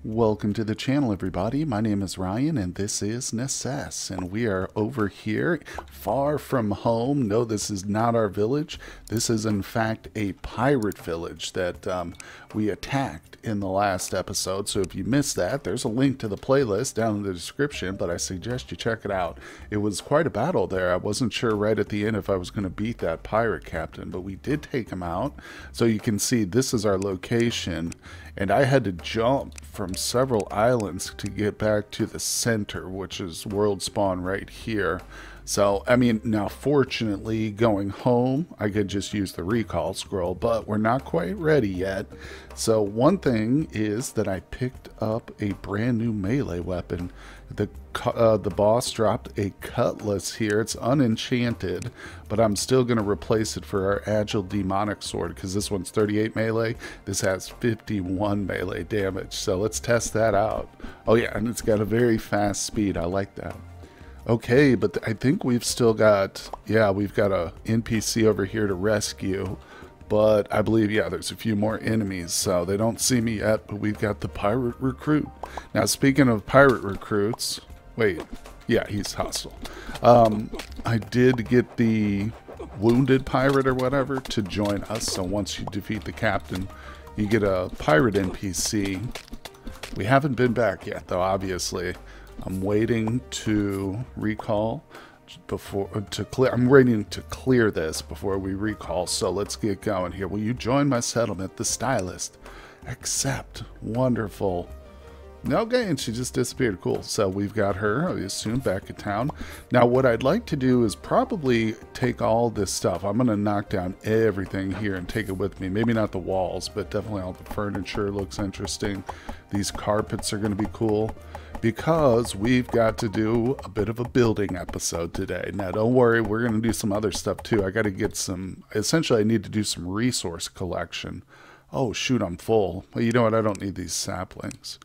Welcome to the channel, everybody. My name is Ryan, and this is Necesse, and we are over here, far from home. No, this is not our village. This is, in fact, a pirate village that we attacked in the last episode. So if you missed that, there's a link to the playlist down in the description, but I suggest you check it out. It was quite a battle there. I wasn't sure right at the end if I was going to beat that pirate captain, but we did take him out. So you can see this is our location. And I had to jump from several islands to get back to the center, which is world spawn right here. So, I mean, now fortunately, going home, I could just use the recall scroll, but we're not quite ready yet. So one thing is that I picked up a brand new melee weapon. The boss dropped a cutlass here. It's unenchanted, but I'm still going to replace it for our agile demonic sword because this one's 38 melee. This has 51 melee damage. So let's test that out. Oh yeah, and it's got a very fast speed. I like that. Okay, but I think we've still got, yeah, we've got a NPC over here to rescue. But I believe, yeah, there's a few more enemies, so they don't see me yet, but we've got the pirate recruit. Now, speaking of pirate recruits, wait, yeah, he's hostile. I did get the wounded pirate or whatever to join us, so once you defeat the captain, you get a pirate NPC. We haven't been back yet, though, obviously. I'm waiting to recall I'm waiting to clear this before we recall, so let's get going here. Will you join my settlement, the stylist? Accept. Wonderful. Okay, and she just disappeared. Cool. So we've got her, I assume, back in town. Now, what I'd like to do is probably take all this stuff. I'm going to knock down everything here and take it with me. Maybe not the walls, but definitely all the furniture looks interesting. These carpets are going to be cool, because we've got to do a bit of a building episode today. Now, don't worry, we're going to do some other stuff too. I got to get some, essentially I need to do some resource collection. Oh shoot, I'm full. Well, you know what, I don't need these saplings.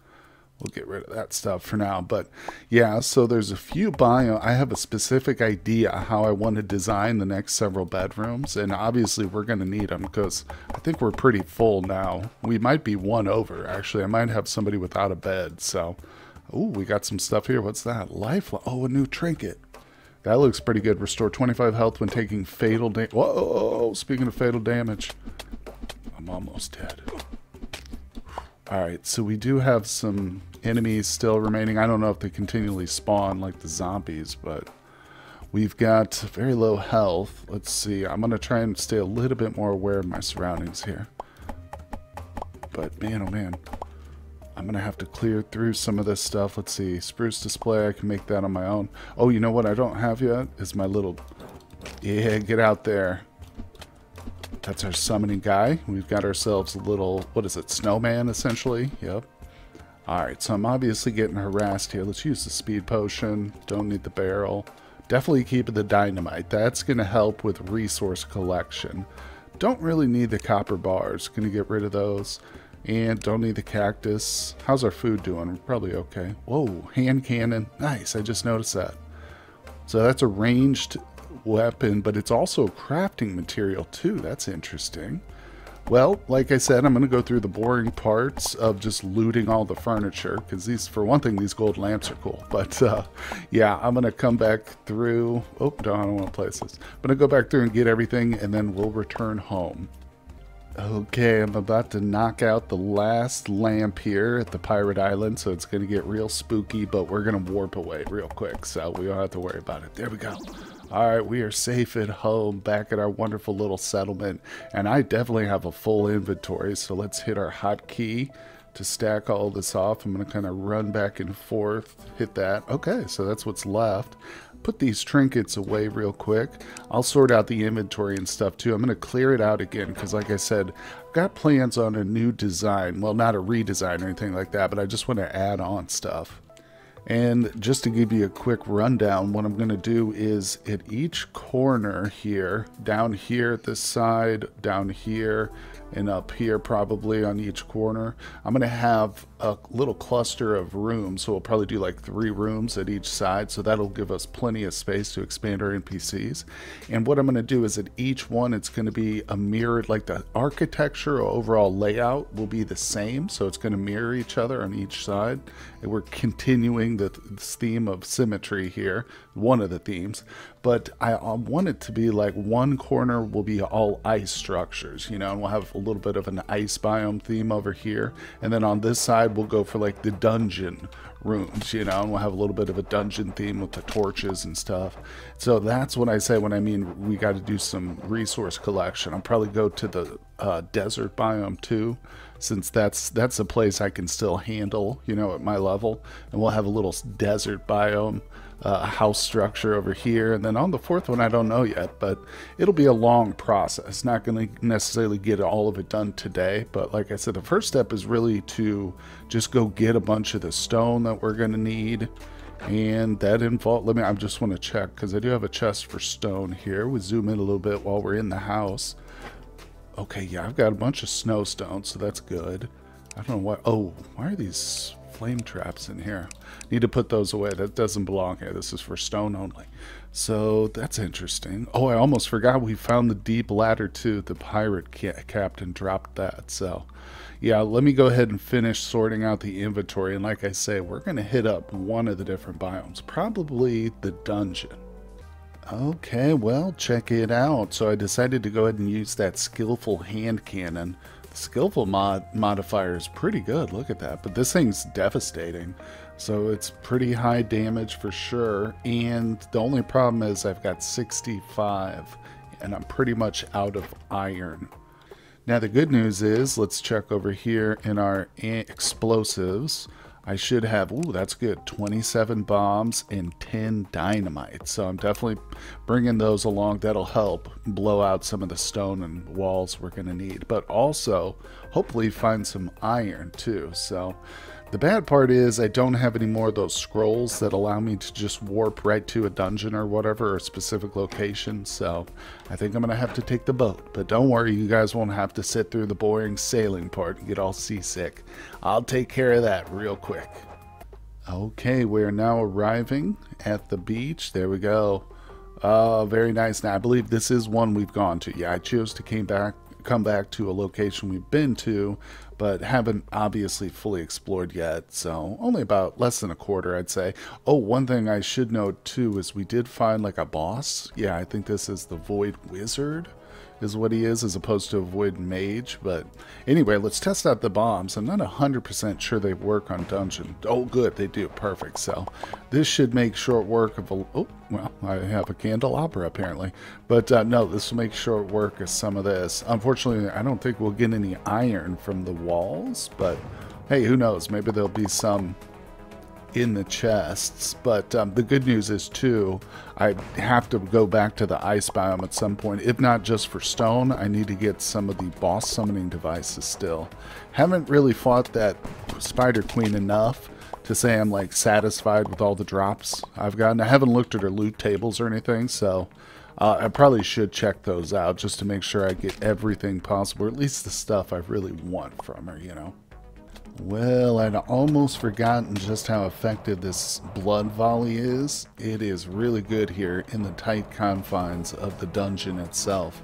We'll get rid of that stuff for now. But yeah, so there's a few I have a specific idea how I want to design the next several bedrooms, and obviously we're going to need them because I think we're pretty full now. We might be one over, actually. I might have somebody without a bed, so... Ooh, we got some stuff here. What's that? Lifeline. Oh, a new trinket. That looks pretty good. Restore 25 health when taking fatal damage. Whoa, speaking of fatal damage. I'm almost dead. Alright, so we do have some enemies still remaining. I don't know if they continually spawn like the zombies, but we've got very low health. Let's see. I'm going to try and stay a little bit more aware of my surroundings here. But man, oh man. I'm going to have to clear through some of this stuff. Let's see. Spruce display. I can make that on my own. Oh, you know what I don't have yet? Is my little... Yeah, get out there. That's our summoning guy. We've got ourselves a little... What is it? Snowman, essentially. Yep. Alright, so I'm obviously getting harassed here. Let's use the speed potion. Don't need the barrel. Definitely keep the dynamite. That's going to help with resource collection. Don't really need the copper bars. Going to get rid of those. And don't need the cactus. How's our food doing? We're probably okay. Whoa, hand cannon. Nice, I just noticed that. So that's a ranged weapon, but it's also a crafting material too. That's interesting. Well, like I said, I'm going to go through the boring parts of just looting all the furniture, because these, for one thing, these gold lamps are cool. But yeah, I'm going to come back through. Oh, no, I don't want to place this. I'm going to go back through and get everything, and then we'll return home. Okay, I'm about to knock out the last lamp here at the pirate island, so it's going to get real spooky, but we're going to warp away real quick, so we don't have to worry about it. There we go. Alright, we are safe at home, back at our wonderful little settlement, and I definitely have a full inventory, so let's hit our hotkey to stack all this off. I'm going to kind of run back and forth, hit that. Okay, so that's what's left. Put these trinkets away real quick. I'll sort out the inventory and stuff too. I'm going to clear it out again because, like I said, I've got plans on a new design. Well, not a redesign or anything like that, but I just want to add on stuff. And just to give you a quick rundown, what I'm going to do is at each corner here, down here at this side, down here, and up here probably on each corner. I'm going to have a little cluster of rooms, so we'll probably do like 3 rooms at each side, so that'll give us plenty of space to expand our NPCs. And what I'm going to do is at each one it's going to be a mirrored, like the architecture or overall layout will be the same, so it's going to mirror each other on each side. And we're continuing this theme of symmetry here, one of the themes, but I want it to be like one corner will be all ice structures, you know, and we'll have a little bit of an ice biome theme over here, and then on this side we'll go for like the dungeon rooms, you know, and we'll have a little bit of a dungeon theme with the torches and stuff. So that's what I say when I mean we got to do some resource collection. I'll probably go to the desert biome too, since that's a place I can still handle, you know, at my level, and we'll have a little desert biome house structure over here. And then on the 4th one I don't know yet, but it'll be a long process. Not going to necessarily get all of it done today, but like I said, the first step is really to just go get a bunch of the stone that we're going to need. And that involves, I just want to check because I do have a chest for stone here. We zoom in a little bit while we're in the house. Okay, yeah, I've got a bunch of snow stones, so that's good. I don't know why. Oh, why are these flame traps in here? Need to put those away. That doesn't belong here. This is for stone only. So that's interesting. Oh, I almost forgot we found the deep ladder too. The pirate captain dropped that. So yeah, let me go ahead and finish sorting out the inventory. And like I say, we're going to hit up one of the different biomes, probably the dungeon. Okay, well, check it out. So I decided to go ahead and use that skillful hand cannon. The skillful modifier is pretty good, look at that. But this thing's devastating. So it's pretty high damage for sure. And the only problem is I've got 65 and I'm pretty much out of iron. Now the good news is, let's check over here in our explosives. I should have, ooh, that's good, 27 bombs and 10 dynamite. So I'm definitely bringing those along. That'll help blow out some of the stone and walls we're going to need. But also, hopefully find some iron too. So the bad part is I don't have any more of those scrolls that allow me to just warp right to a dungeon or whatever, or a specific location. So I think I'm going to have to take the boat. But don't worry, you guys won't have to sit through the boring sailing part and get all seasick. I'll take care of that real quick. Okay, we're now arriving at the beach. There we go. Very nice. Now I believe this is one we've gone to. Yeah, I chose to come back to a location we've been to, but haven't obviously fully explored yet, so only about less than a quarter, I'd say. Oh, one thing I should note too is we did find like a boss. Yeah, I think this is the Void Wizard is what he is, as opposed to a Void Mage. But anyway, let's test out the bombs. I'm not 100% sure they work on dungeon. Oh good, they do. Perfect. So this should make short work of a, oh well, I have a candelabra apparently, but no, this will make short work of some of this. Unfortunately, I don't think we'll get any iron from the walls, but hey, who knows, maybe there'll be some in the chests. But the good news is too, I have to go back to the ice biome at some point. If not just for stone, I need to get some of the boss summoning devices still. Haven't really fought that Spider Queen enough to say I'm like satisfied with all the drops I've gotten. I haven't looked at her loot tables or anything, so I probably should check those out just to make sure I get everything possible, or at least the stuff I really want from her, you know. Well, I'd almost forgotten just how effective this blood volley is. It is really good here in the tight confines of the dungeon itself.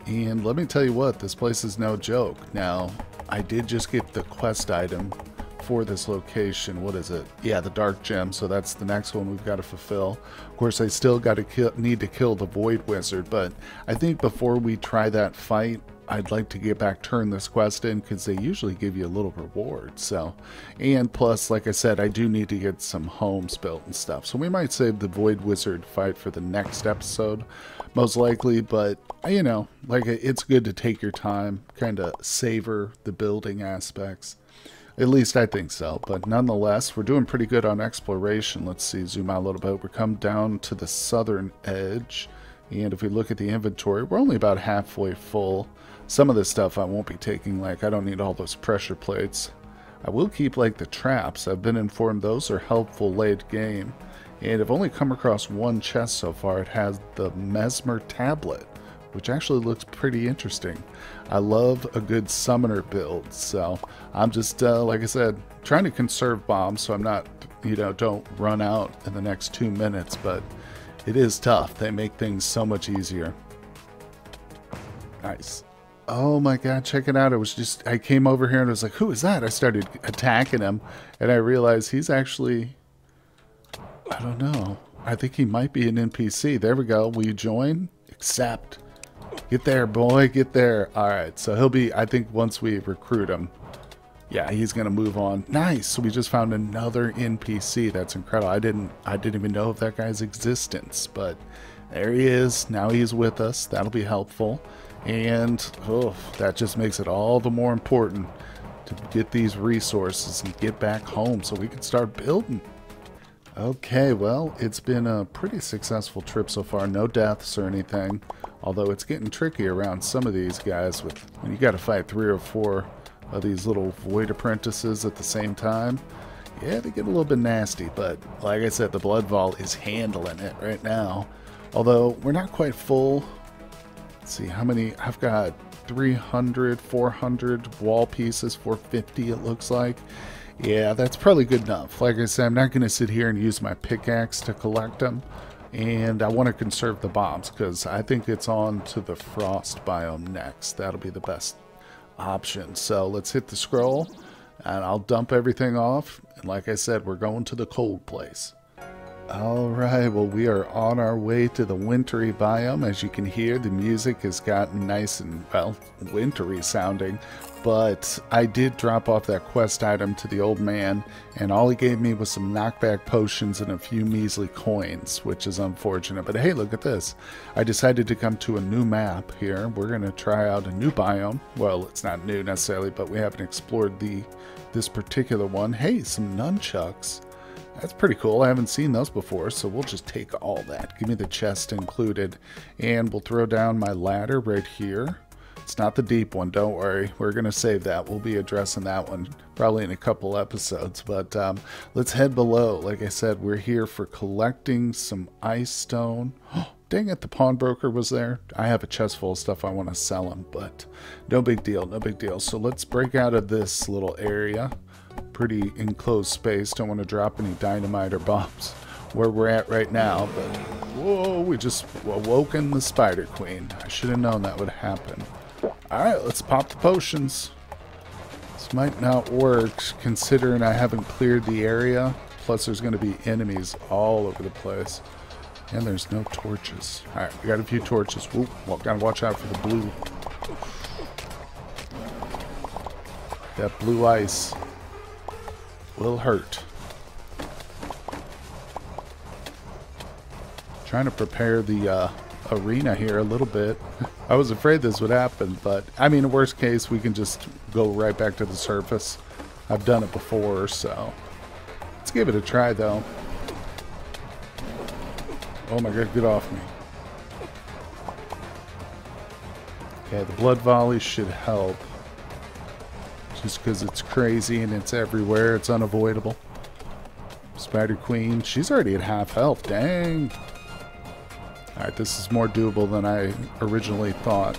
And let me tell you what, this place is no joke. Now, I did just get the quest item for this location. What is it? Yeah, the Dark Gem, so that's the next one we've got to fulfill. Of course, I still got to need to kill the Void Wizard, but I think before we try that fight, I'd like to get back, turn this quest in, because they usually give you a little reward. So, and plus, like I said, I do need to get some homes built and stuff. So we might save the Void Wizard fight for the next episode, most likely. But, you know, like, it's good to take your time, kind of savor the building aspects. At least I think so. But nonetheless, we're doing pretty good on exploration. Let's see, zoom out a little bit. We come down to the southern edge. And if we look at the inventory, we're only about halfway full. Some of this stuff I won't be taking, like I don't need all those pressure plates. I will keep like the traps. I've been informed those are helpful late game. And I've only come across one chest so far. It has the Mesmer tablet, which actually looks pretty interesting. I love a good summoner build, so I'm just, like I said, trying to conserve bombs so I'm not, don't run out in the next 2 minutes, but it is tough. They make things so much easier. Nice. Oh my god, check it out. I came over here and I was like, who is that? I started attacking him, and I realized he's actually, I don't know. I think he might be an NPC. There we go. Will you join? Accept. Get there, boy. Get there. Alright, so he'll be, I think once we recruit him, yeah, he's going to move on. Nice. So we just found another NPC. That's incredible. I didn't even know of that guy's existence, but there he is. Now he's with us. That'll be helpful. And that just makes it all the more important to get these resources and get back home so we can start building. Okay, well, it's been a pretty successful trip so far. No deaths or anything, although it's getting tricky around some of these guys when you got to fight 3 or 4 of these little void apprentices at the same time. Yeah, they get a little bit nasty, but like I said, the Blood Vault is handling it right now. Although we're not quite full. Let's see how many. I've got 300, 400 wall pieces, 450 it looks like. Yeah, that's probably good enough. Like I said, I'm not going to sit here and use my pickaxe to collect them. And I want to conserve the bombs because I think it's on to the frost biome next. That'll be the best option. So let's hit the scroll and I'll dump everything off. And like I said, we're going to the cold place. Alright, well, we are on our way to the wintry biome. As you can hear, the music has gotten nice and, well, wintry sounding. But I did drop off that quest item to the old man, and all he gave me was some knockback potions and a few measly coins, which is unfortunate. But hey, look at this. I decided to come to a new map here. We're going to try out a new biome. Well, it's not new necessarily, but we haven't explored this particular one. Hey, some nunchucks. That's pretty cool. I haven't seen those before, so we'll just take all that. Give me the chest included, and we'll throw down my ladder right here. It's not the deep one, don't worry. We're going to save that. We'll be addressing that one probably in a couple episodes, but let's head below. Like I said, we're here for collecting some ice stone. Oh, dang it, the pawnbroker was there. I have a chest full of stuff I want to sell him, but no big deal, no big deal. So let's break out of this little area. Pretty enclosed space. Don't want to drop any dynamite or bombs where we're at right now, but whoa, we just awoken the Spider Queen. I should have known that would happen. Alright, let's pop the potions. This might not work considering I haven't cleared the area, plus there's going to be enemies all over the place, and there's no torches. Alright, we got a few torches. Whoop, well, gotta watch out for the blue. That blue ice will hurt. Trying to prepare the arena here a little bit. I was afraid this would happen, but I mean, in worst case, we can just go right back to the surface. I've done it before, so let's give it a try, though. Oh my god, get off me. Okay, the blood volley should help. Just because it's crazy and it's everywhere, it's unavoidable. Spider Queen, she's already at half health, dang. Alright, this is more doable than I originally thought.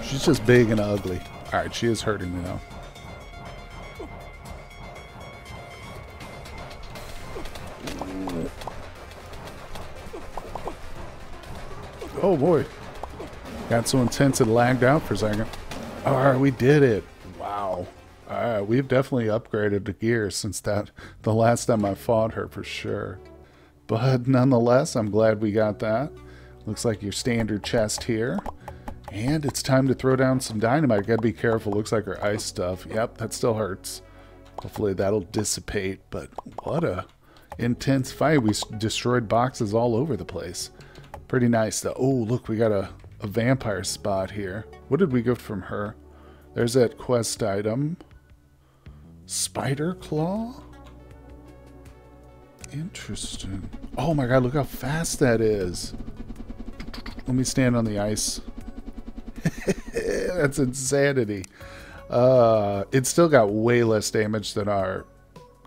She's just big and ugly. Alright, she is hurting me though. Oh boy. Got so intense it lagged out for a second. Alright, we did it. Wow. Alright, we've definitely upgraded the gear since the last time I fought her for sure. But nonetheless, I'm glad we got that. Looks like your standard chest here. And it's time to throw down some dynamite. Gotta be careful. Looks like our ice stuff. Yep, that still hurts. Hopefully that'll dissipate. But what a intense fight. We destroyed boxes all over the place. Pretty nice though. Oh, look, we got a vampire spot here. What did we get from her? There's that quest item. Spider claw? Interesting. Oh my god, look how fast that is. Let me stand on the ice. That's insanity. It's still got way less damage than our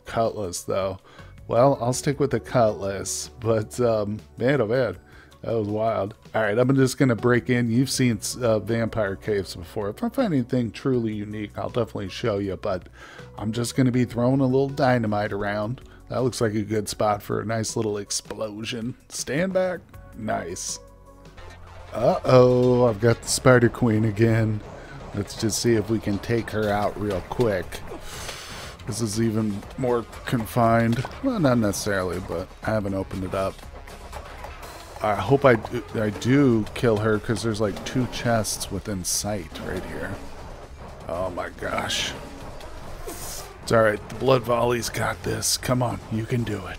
cutlass though. Well, I'll stick with the cutlass, but man oh man, That was wild. All right, I'm just going to break in. You've seen vampire caves before. If I find anything truly unique, I'll definitely show you, but I'm just going to be throwing a little dynamite around. That looks like a good spot for a nice little explosion. Stand back. Nice. Uh-oh, I've got the Spider Queen again. Let's just see if we can take her out real quick. This is even more confined. Well, not necessarily, but I haven't opened it up. I hope I do kill her, because there's like 2 chests within sight right here. Oh my gosh. It's alright, the blood volley's got this. Come on, you can do it.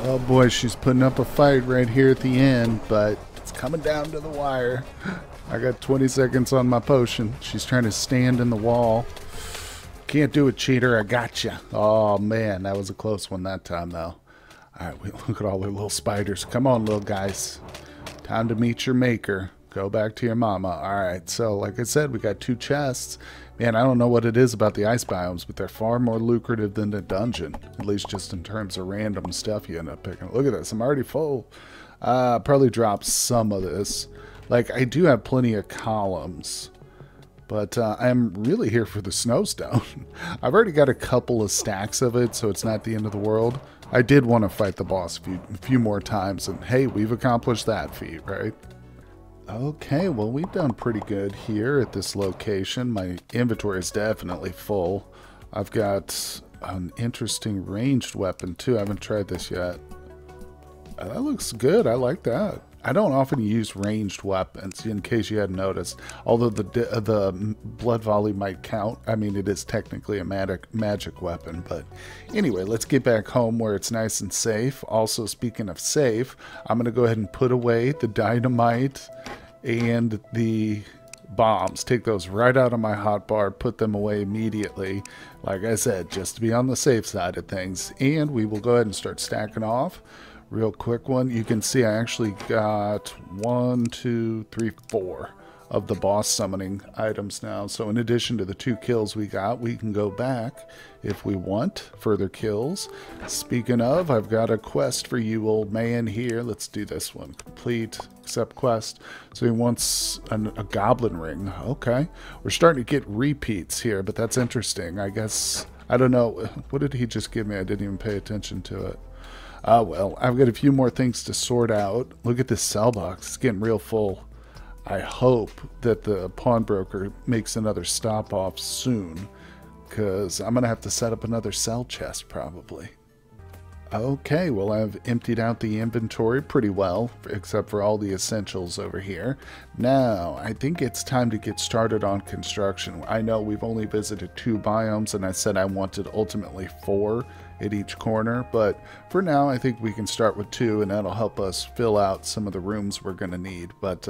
Oh boy, she's putting up a fight right here at the end, but it's coming down to the wire. I got 20 seconds on my potion. She's trying to stand in the wall. Can't do it, cheater. I gotcha. Oh man, that was a close one that time though. Alright, look at all their little spiders. Come on, little guys. Time to meet your maker. Go back to your mama. Alright, so like I said, we got 2 chests. Man, I don't know what it is about the ice biomes, but they're far more lucrative than the dungeon. At least just in terms of random stuff you end up picking. Look at this. I'm already full. Probably drop some of this. Like, I do have plenty of columns. But I'm really here for the snowstone. I've already got a couple of stacks of it, so it's not the end of the world. I did want to fight the boss a few more times, and hey, we've accomplished that feat, right? Okay, well, we've done pretty good here at this location. My inventory is definitely full. I've got an interesting ranged weapon, too. I haven't tried this yet. That looks good. I like that. I don't often use ranged weapons, in case you hadn't noticed. Although the blood volley might count. I mean, it is technically a magic weapon. But anyway, let's get back home where it's nice and safe. Also, speaking of safe, I'm going to go ahead and put away the dynamite and the bombs. Take those right out of my hotbar, put them away immediately. Like I said, just to be on the safe side of things. And we will go ahead and start stacking off. Real quick one. You can see I actually got 1, 2, 3, 4 of the boss summoning items now. So in addition to the 2 kills we got, we can go back if we want further kills. Speaking of, I've got a quest for you, old man, here. Let's do this one. Complete, accept quest. So he wants a goblin ring. Okay. We're starting to get repeats here, but that's interesting. I guess, I don't know. What did he just give me? I didn't even pay attention to it. Well, I've got a few more things to sort out. Look at this cell box. It's getting real full. I hope that the pawnbroker makes another stop off soon, because I'm going to have to set up another cell chest probably. Okay, well, I've emptied out the inventory pretty well, except for all the essentials over here. Now, I think it's time to get started on construction. I know we've only visited 2 biomes, and I said I wanted ultimately 4 at each corner, but for now I think we can start with 2, and that'll help us fill out some of the rooms we're going to need. But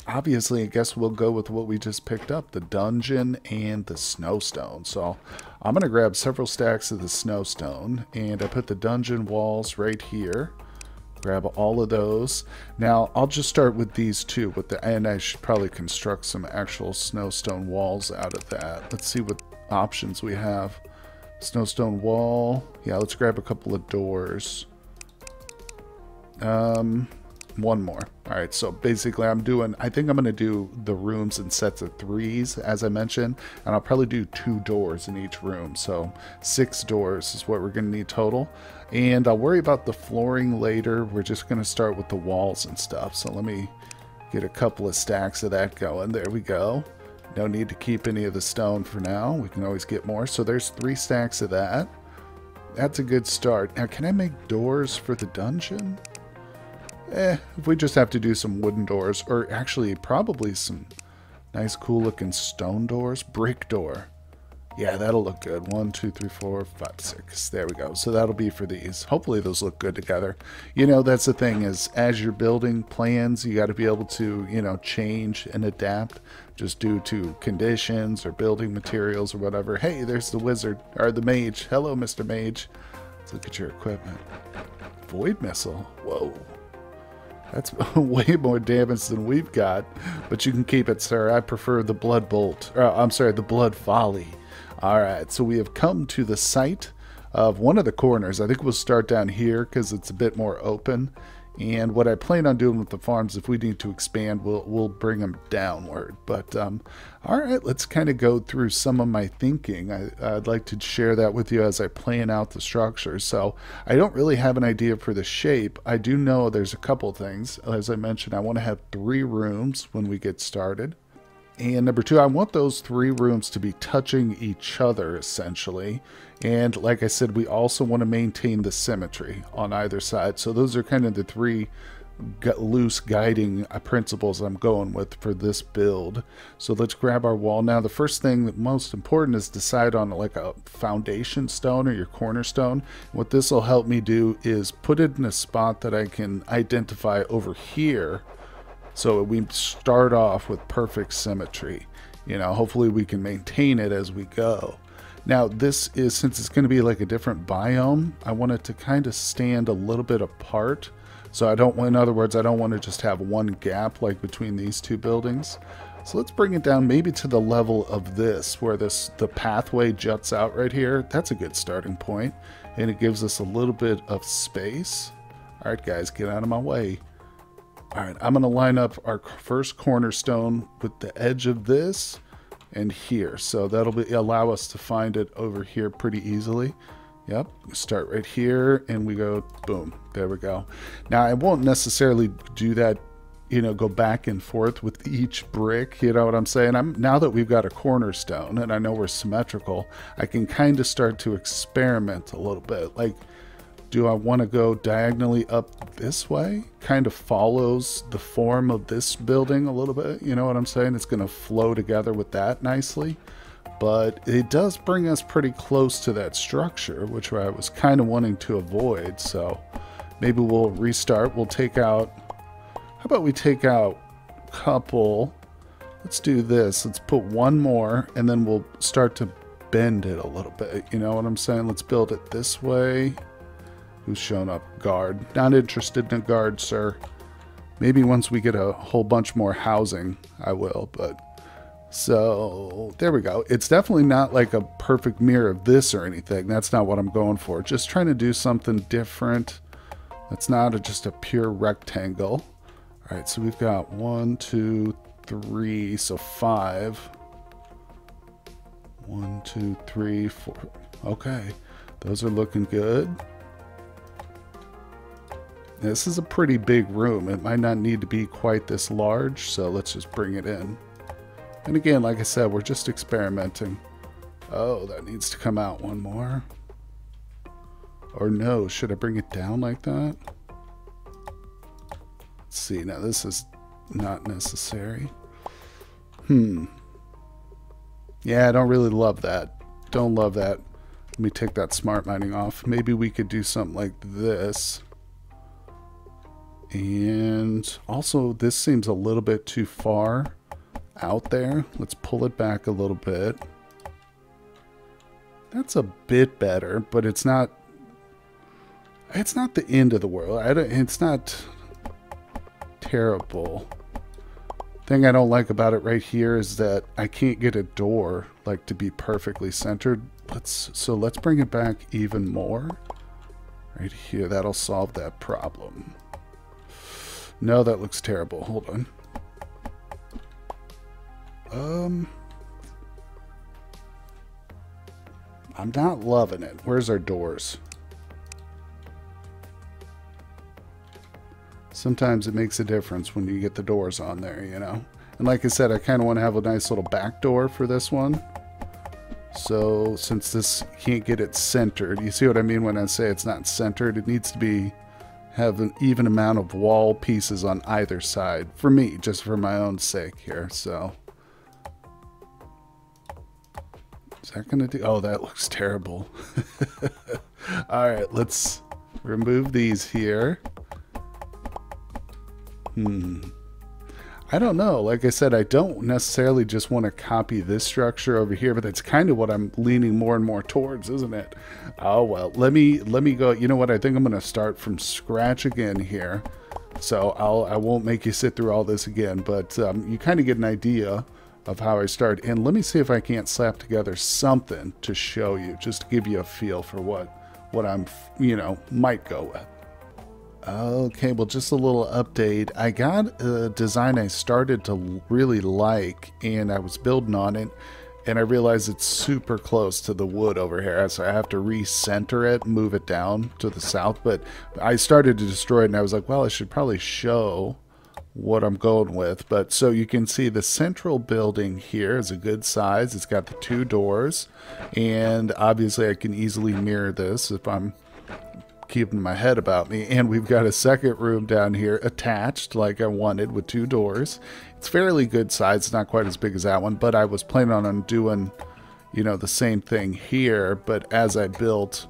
obviously, I guess we'll go with what we just picked up, the dungeon and the snowstone. So I'm going to grab several stacks of the snowstone, and I put the dungeon walls right here. Grab all of those. Now, I'll just start with these 2, and I should probably construct some actual snowstone walls out of that. Let's see what options we have. Snowstone wall. Yeah, let's grab a couple of doors. One more. Alright, so basically I think I'm going to do the rooms in sets of 3s, as I mentioned, and I'll probably do 2 doors in each room, so 6 doors is what we're going to need total. And I'll worry about the flooring later. We're just going to start with the walls and stuff, so let me get a couple of stacks of that going. There we go. No need to keep any of the stone for now. We can always get more. So there's 3 stacks of that. That's a good start. Now, can I make doors for the dungeon? If we just have to do some wooden doors, or actually probably some nice cool looking stone doors. Brick door. Yeah, that'll look good. 1, 2, 3, 4, 5, 6. There we go. So that'll be for these. Hopefully those look good together. You know, that's the thing, is as you're building plans, you got to be able to, you know, change and adapt just due to conditions or building materials or whatever. Hey, there's the wizard, or the mage. Hello, Mr. Mage. Let's look at your equipment. Void missile. Whoa. That's way more damage than we've got, but you can keep it, sir. I prefer the blood bolt. I'm sorry, the blood volley. Alright, so we have come to the site of one of the corners. I think we'll start down here because it's a bit more open. And what I plan on doing with the farms, if we need to expand, we'll bring them downward. But all right, let's kind of go through some of my thinking. I'd like to share that with you as I plan out the structure. So I don't really have an idea for the shape. I do know there's a couple things. As I mentioned, I want to have 3 rooms when we get started. And number 2, I want those 3 rooms to be touching each other, essentially. And like I said, we also want to maintain the symmetry on either side. So those are kind of the 3 loose guiding principles I'm going with for this build. So let's grab our wall. Now, the first thing, that most important, is decide on like a foundation stone or your cornerstone. What this will help me do is put it in a spot that I can identify over here. So we start off with perfect symmetry. You know, hopefully we can maintain it as we go. Now this is, since it's going to be like a different biome, I want it to kind of stand a little bit apart. So I don't, in other words, I don't want to just have one gap like between these 2 buildings. So let's bring it down maybe to the level of this, where the pathway juts out right here. That's a good starting point. And it gives us a little bit of space. All right, guys, get out of my way. All right, I'm going to line up our first cornerstone with the edge of this and here. So that'll allow us to find it over here pretty easily. Yep, we start right here and we go, boom, there we go. Now, I won't necessarily do that, you know, go back and forth with each brick, you know what I'm saying? Now that we've got a cornerstone and I know we're symmetrical, I can kind of start to experiment a little bit. Like, do I want to go diagonally up this way? Kind of follows the form of this building a little bit. You know what I'm saying? It's going to flow together with that nicely. But it does bring us pretty close to that structure, which I was kind of wanting to avoid. So maybe we'll restart. We'll take out... How about we take out a couple... Let's do this. Let's put one more, and then we'll start to bend it a little bit. You know what I'm saying? Let's build it this way. Who's shown up? Guard. Not interested in a guard, sir. Maybe once we get a whole bunch more housing, I will, but... So, there we go. It's definitely not like a perfect mirror of this or anything. That's not what I'm going for. Just trying to do something different. That's not just a pure rectangle. All right, so we've got 1, 2, 3, so 5. 1, 2, 3, 4. Okay, those are looking good. This is a pretty big room. It might not need to be quite this large, so let's just bring it in. And again, like I said, we're just experimenting. Oh, that needs to come out one more. Or no, should I bring it down like that? Let's see, now this is not necessary. Yeah, I don't really love that. Don't love that. Let me take that smart mining off. Maybe we could do something like this. And also, this seems a little bit too far out there. Let's pull it back a little bit. That's a bit better, but it's not the end of the world. It's not terrible. Thing I don't like about it right here is that I can't get a door like to be perfectly centered. So let's bring it back even more right here. That'll solve that problem. No, that looks terrible. Hold on. I'm not loving it. Where's our doors? Sometimes it makes a difference when you get the doors on there, you know? And like I said, I kind of want to have a nice little back door for this one. So since this can't get it centered, you see what I mean when I say it's not centered? It needs to have an even amount of wall pieces on either side. For me, just for my own sake here, so... Is that going to do... Oh, that looks terrible. Alright, let's remove these here. I don't know. Like I said, I don't necessarily just want to copy this structure over here, but that's kind of what I'm leaning more and more towards, isn't it? Oh, well, let me go. You know what? I think I'm going to start from scratch again here. So I won't make you sit through all this again, but you kind of get an idea of how I start. And let me see if I can't slap together something to show you, just to give you a feel for what I'm, you know, might go with. Okay, well, just a little update. I got a design I started to really like, and I was building on it, and I realized it's super close to the wood over here, so I have to recenter it, move it down to the south. But I started to destroy it, and I was like, well, I should probably show what I'm going with. But so you can see the central building here is a good size. It's got the 2 doors, and obviously I can easily mirror this if I'm keeping my head about me. And we've got a second room down here attached like I wanted with 2 doors. It's fairly good size. It's not quite as big as that one, but I was planning on doing, you know, the same thing here. But as I built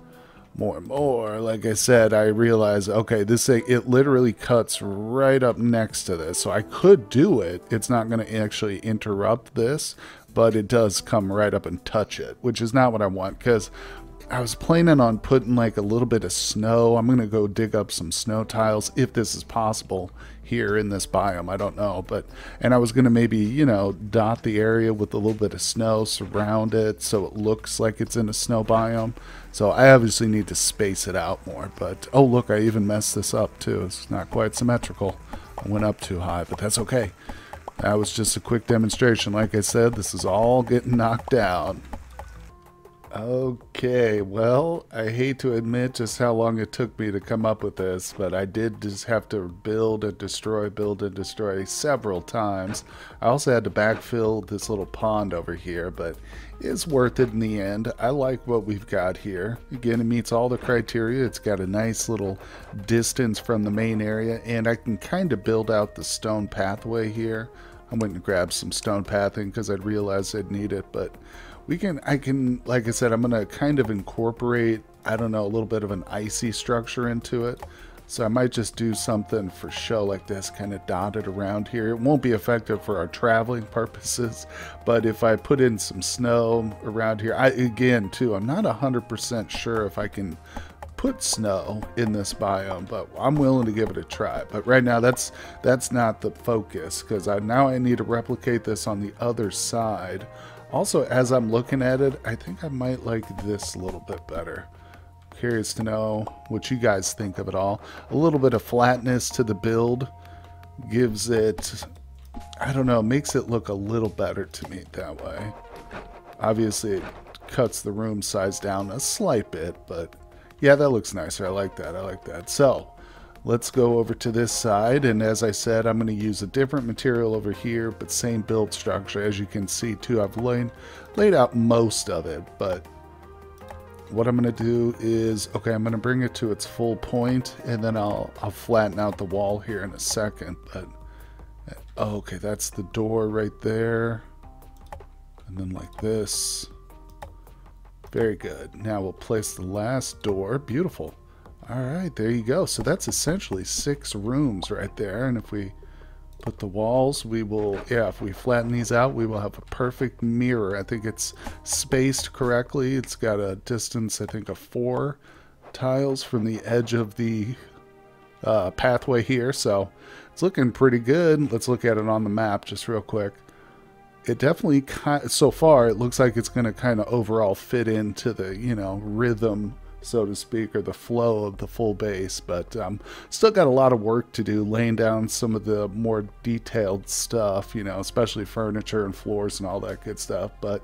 more and more, like I said, I realized, okay, this thing, it literally cuts right up next to this. So I could do it. It's not going to actually interrupt this, but it does come right up and touch it, which is not what I want, because I was planning on putting like a little bit of snow. I'm going to go dig up some snow tiles if this is possible here in this biome. I don't know, but, and I was going to maybe, you know, dot the area with a little bit of snow, surround it so it looks like it's in a snow biome. So I obviously need to space it out more, but, oh look, I even messed this up too. It's not quite symmetrical. I went up too high, but that's okay. That was just a quick demonstration. Like I said, this is all getting knocked down. Okay, well, I hate to admit just how long it took me to come up with this, but I did just have to build and destroy several times. I also had to backfill this little pond over here, but it's worth it in the end. I like what we've got here. Again, it meets all the criteria. It's got a nice little distance from the main area, and I can kind of build out the stone pathway here. I went and grabbed some stone pathing because I'd realized I'd need it, but I can, like I said, I'm going to kind of incorporate, I don't know, a little bit of an icy structure into it. So I might just do something for show like this, kind of dotted around here. It won't be effective for our traveling purposes, but if I put in some snow around here, again, too, I'm not 100% sure if I can put snow in this biome, but I'm willing to give it a try. But right now, that's not the focus, because now I need to replicate this on the other side. Also, as I'm looking at it, I think I might like this a little bit better. Curious to know what you guys think of it all. A little bit of flatness to the build gives it, I don't know, makes it look a little better to me that way. Obviously, it cuts the room size down a slight bit, but yeah, that looks nicer. I like that. I like that. So let's go over to this side, and as I said, I'm going to use a different material over here, but same build structure. As you can see too, I've laid out most of it, but what I'm going to do is, okay, I'm going to bring it to its full point, and then I'll flatten out the wall here in a second. But okay, that's the door right there, and then like this. Very good. Now we'll place the last door. Beautiful. All right, there you go. So that's essentially 6 rooms right there. And if we put the walls, we will, yeah, if we flatten these out, we will have a perfect mirror. I think it's spaced correctly. It's got a distance, I think, of 4 tiles from the edge of the pathway here. So it's looking pretty good. Let's look at it on the map just real quick. It definitely, so far, it looks like it's going to kind of overall fit into the, you know, rhythm, so to speak, or the flow of the full base, but still got a lot of work to do laying down some of the more detailed stuff, you know, especially furniture and floors and all that good stuff. But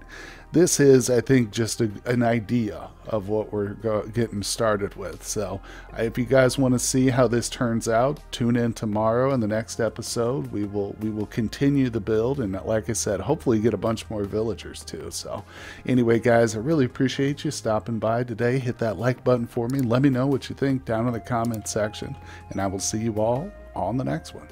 this is, I think, just an idea of what we're getting started with. So if you guys want to see how this turns out, tune in tomorrow in the next episode. We will continue the build, and like I said, hopefully get a bunch more villagers too. So anyway, guys, I really appreciate you stopping by today. Hit that like button for me. Let me know what you think down in the comment section, and I will see you all on the next one.